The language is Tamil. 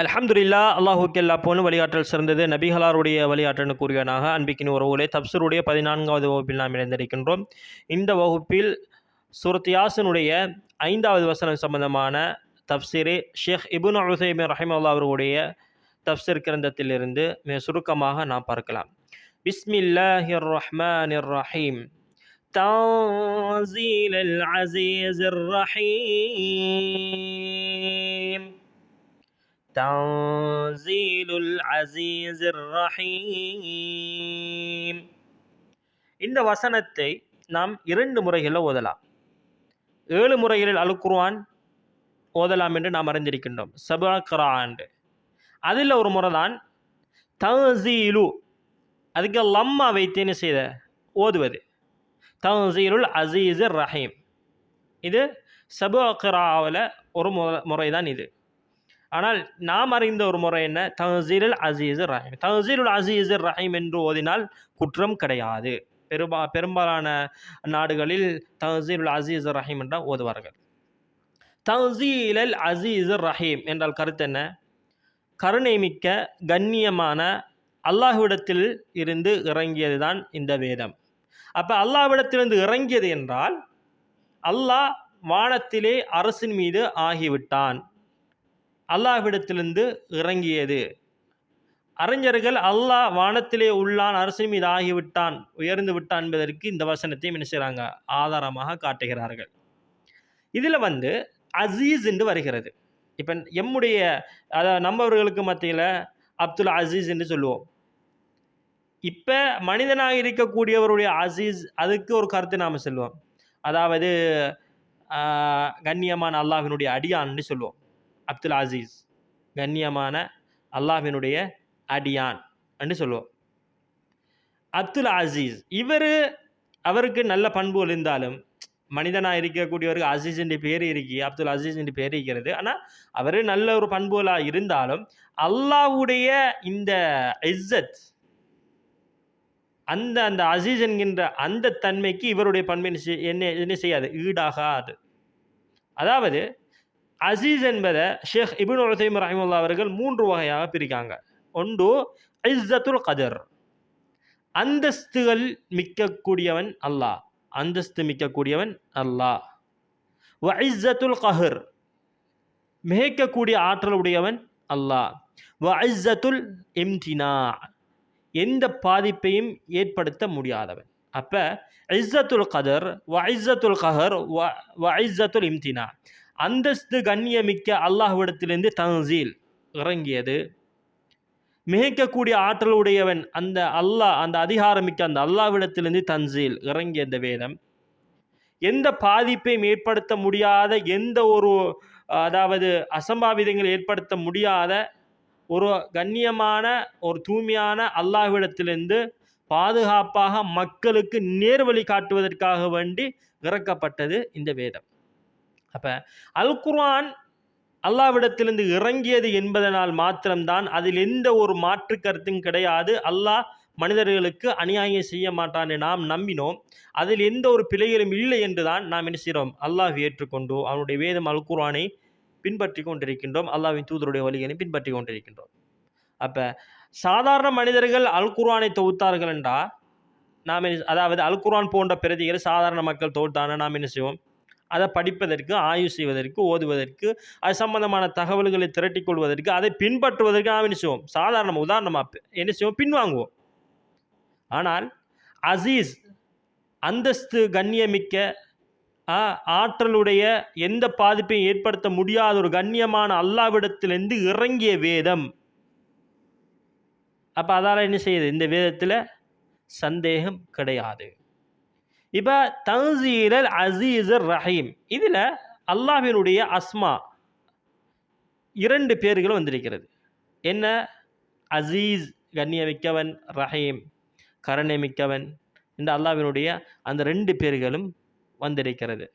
அல்ஹம்துலில்லா, அல்லாஹுக்கு எல்லா போலும் வழிகாட்டல் சிறந்தது. நபிகளாருடைய வழிகாட்டல் கூறியனாக அன்பிக்கின் உறவுகளை தப்சீருடைய 14வது வகுப்பில் நாம் இணைந்திருக்கின்றோம். இந்த வகுப்பில் சூரத் யாசினுடைய 5வது வசனம் சம்பந்தமான தப்சீரை ஷேக் இப்னு உஸைமீன் ரஹிமஹுல்லாஹ் அவர்களுடைய தப்சீர் கிரந்தத்திலிருந்து மிக சுருக்கமாக நாம் பார்க்கலாம். பிஸ்மில்லாஹிர் ரஹ்மானிர் ரஹீம். தன்ஸீலுல் அஸீஸிர் ரஹீம். தன்ஸீலுல் அஸீஸிர் ரஹீம். இந்த வசனத்தை நாம் 2 முறைகளில் ஓதலாம். 7 முறைகளில் அல் குர்ஆன் ஓதலாம் என்று நாம் அறிந்திருக்கின்றோம். சபா கிராண்ட். அதில் ஒரு முறை தான் தன்ஸீலு, அதுக்கு லம்மா வைத்தேன்னு செய்த ஓதுவது. தன்ஸீலுல் அஸீஸிர் ரஹீம். இது சபா கிராவில் ஒரு முறை தான் இது. ஆனால் நாம் அறிந்த ஒரு முறை என்ன? தன்ஸீலுல் அஸீஸிர் ரஹீம். தன்ஸீலுல் அஸீஸிர் ரஹீம் என்று ஓதினால் குற்றம் கிடையாது. பெரும்பாலான நாடுகளில் தன்ஸீலுல் அஸீஸிர் ரஹீம் என்றால் ஓதுவார்கள். தன்ஸீலுல் அஸீஸிர் ரஹீம் என்றால் கருத்து என்ன? கருணை மிக்க கண்ணியமான அல்லாஹ்விடத்தில் இருந்து இறங்கியது தான் இந்த வேதம். அப்போ அல்லாஹ்விடத்திலிருந்து இறங்கியது என்றால் அல்லாஹ் வானத்திலே அரசின் மீது ஆகிவிட்டான். அல்லாஹ்விடத்திலிருந்து இறங்கியது. அறிஞர்கள் அல்லாஹ் வானத்திலே உள்ளான், அரசின் மீது ஆகிவிட்டான், உயர்ந்து விட்டான் என்பதற்கு இந்த வசனத்தை என்ன செய்கிறாங்க? ஆதாரமாக காட்டுகிறார்கள். இதில் அசீஸ் என்று வருகிறது. இப்போ எம்முடைய நம்மவர்களுக்கு மத்தியில் அப்துல் அசீஸ் என்று சொல்லுவோம். இப்போ மனிதனாக இருக்கக்கூடியவருடைய அசீஸ், அதுக்கு ஒரு கருத்து நாம் சொல்லுவோம். அதாவது கண்ணியமான அல்லாஹ்வினுடைய அடியான்னு சொல்லுவோம். அப்துல் அசீஸ் கண்ணியமான அல்லாஹ்வினுடைய அடியான் என்று சொல்லுவோம். அப்துல் அசீஸ் அவருக்கு நல்ல பண்புகள் இருந்தாலும், மனிதனாக இருக்கக்கூடியவருக்கு அசீஸ் என்ற பேர் இருக்கி, அப்துல் அசீஸ் என்ற பேர் இருக்கிறது. ஆனால் அவர் நல்ல ஒரு பண்புகளாக இருந்தாலும் அல்லாஹ்வுடைய இந்த இஸ்ஸத், அந்த அசீஸ் என்கின்ற அந்த தன்மைக்கு இவருடைய பண்பு என்ன செய்யாது? ஈடாகாது. அதாவது அசீஸ் என்பதை ஷேக் இப்னு உஸைமீன் ரஹிமஹுல்லாஹ் அவர்கள் 3 வகையாக பிரிக்காங்க. ஒன்று இஸ்ஸத்துல் கதர், அந்தஸ்துகள் மிக்கக்கூடியவன் அல்லாஹ், அந்தஸ்து மிக்கக்கூடியவன் அல்லாஹ். வ இஸ்ஸத்துல் கஹர், மிகைக்கக்கூடிய ஆற்றல் உடையவன் அல்லாஹ். வ இஸ்ஸத்துல் இம்தினா, எந்த பாதிப்பையும் ஏற்படுத்த முடியாதவன். அப்போ இஸ்ஸத்துல் கதர், வ இஸ்ஸத்துல் கஹர், வ இஸ்ஸத்துல் இம்தினா, அந்தஸ்து கண்ணியமிக்க அல்லாஹ்விடத்திலிருந்து தன்ஸீல் இறங்கியது. மிகைக்கக்கூடிய ஆற்றல் உடையவன் அந்த அல்லாஹ், அந்த அதிகாரமிக்க அந்த அல்லாஹ்விடத்திலிருந்து தன்ஸீல் இறங்கிய இந்த வேதம் எந்த பாதிப்பையும் ஏற்படுத்த முடியாத, எந்த ஒரு அதாவது அசம்பாவிதங்கள் ஏற்படுத்த முடியாத ஒரு கண்ணியமான ஒரு தூய்மையான அல்லாஹ்விடத்திலிருந்து பாதுகாப்பாக மக்களுக்கு நேர்வழி காட்டுவதற்காக வேண்டி இறக்கப்பட்டது இந்த வேதம். அப்போ அல் குர்ஆன் அல்லாஹ்விடத்திலிருந்து இறங்கியது என்பதனால் மாத்திரம்தான், அதில் எந்த ஒரு மாற்று கருத்தும் கிடையாது. அல்லாஹ் மனிதர்களுக்கு அநியாயம் செய்ய மாட்டான் நாம் நம்பினோம். அதில் எந்த ஒரு பிழைகளும் இல்லை என்று தான் நாம் என்ன செய்கிறோம்? அல்லாஹ் ஏற்றுக்கொண்டு அவனுடைய வேதம் அல் குர்ஆனை பின்பற்றி கொண்டிருக்கின்றோம். அல்லாஹ்வின் தூதருடைய வழிகளை பின்பற்றி கொண்டிருக்கின்றோம். அப்போ சாதாரண மனிதர்கள் அல் குர்ஆனை தொகுத்தார்கள் என்றால் நாம் அதாவது அல் குர்ஆன் போன்ற பிரதிகளை சாதாரண மக்கள் தொகுத்தான நாம் என்ன செய்வோம்? அதை படிப்பதற்கு, ஆய்வு செய்வதற்கு, ஓதுவதற்கு, அது சம்பந்தமான தகவல்களை திரட்டி கொள்வதற்கு, அதை பின்பற்றுவதற்கு நாம் என்ன செய்வோம்? சாதாரண உதாரணமாக என்ன செய்வோம்? பின்வாங்குவோம். ஆனால் அசீஸ், அந்தஸ்து கண்ணியமிக்க, ஆற்றலுடைய, எந்த பாதிப்பையும் ஏற்படுத்த முடியாத ஒரு கண்ணியமான அல்லாஹ்விடத்திலிருந்து இறங்கிய வேதம். அப்போ அதால் என்ன செய்யுது? இந்த வேதத்தில் சந்தேகம் கிடையாது. இப்போ தன்ஸீலுல் அஸீஸிர் ரஹீம், இதில் அல்லாஹ்வினுடைய அஸ்மா 2 பேர்களும் வந்திருக்கிறது. என்ன? அசீஸ் கண்ணியமிக்கவன், ரஹீம் கருணை மிக்கவன். இந்த அல்லாஹ்வினுடைய அந்த 2 பேர்களும் வந்திருக்கிறது.